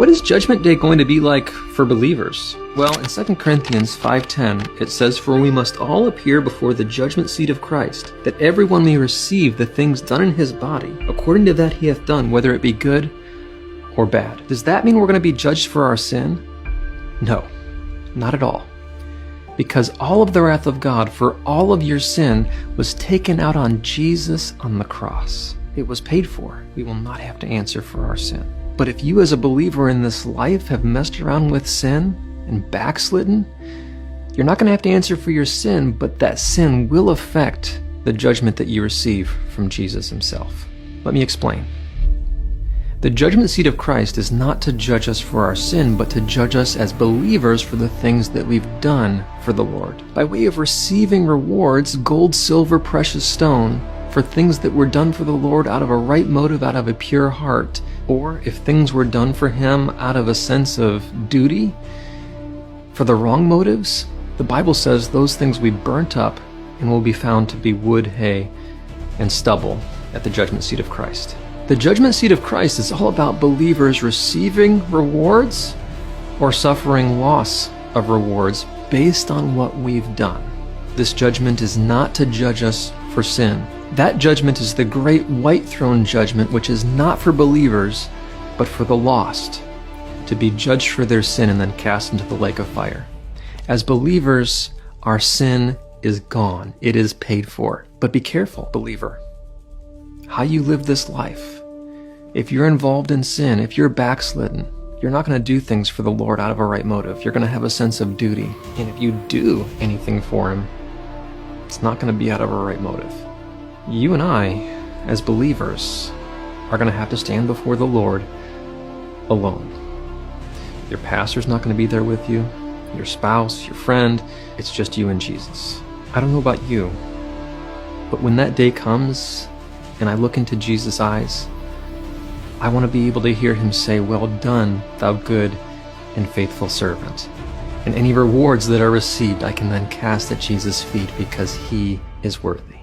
What is Judgment Day going to be like for believers? Well, in 2 Corinthians 5:10, it says, "For we must all appear before the judgment seat of Christ, that everyone may receive the things done in his body, according to that he hath done, whether it be good or bad." Does that mean we're going to be judged for our sin? No, not at all. Because all of the wrath of God for all of your sin was taken out on Jesus on the cross. It was paid for. We will not have to answer for our sin. But if you as a believer in this life have messed around with sin and backslidden, you're not going to have to answer for your sin, but that sin will affect the judgment that you receive from Jesus himself. Let me explain. The judgment seat of Christ is not to judge us for our sin, but to judge us as believers for the things that we've done for the Lord. By way of receiving rewards, gold, silver, precious stone, for things that were done for the Lord out of a right motive, out of a pure heart, or if things were done for Him out of a sense of duty, for the wrong motives, the Bible says those things we burnt up and will be found to be wood, hay, and stubble at the judgment seat of Christ. The judgment seat of Christ is all about believers receiving rewards or suffering loss of rewards based on what we've done. This judgment is not to judge us for sin. That judgment is the great white throne judgment, which is not for believers, but for the lost, to be judged for their sin and then cast into the lake of fire. As believers, our sin is gone. It is paid for. But be careful, believer, how you live this life. If you're involved in sin, if you're backslidden, you're not going to do things for the Lord out of a right motive. You're going to have a sense of duty. And if you do anything for Him, it's not going to be out of a right motive. You and I, as believers, are going to have to stand before the Lord alone. Your pastor's not going to be there with you, your spouse, your friend. It's just you and Jesus. I don't know about you, but when that day comes and I look into Jesus' eyes, I want to be able to hear Him say, "Well done, thou good and faithful servant." And any rewards that are received, I can then cast at Jesus' feet because He is worthy.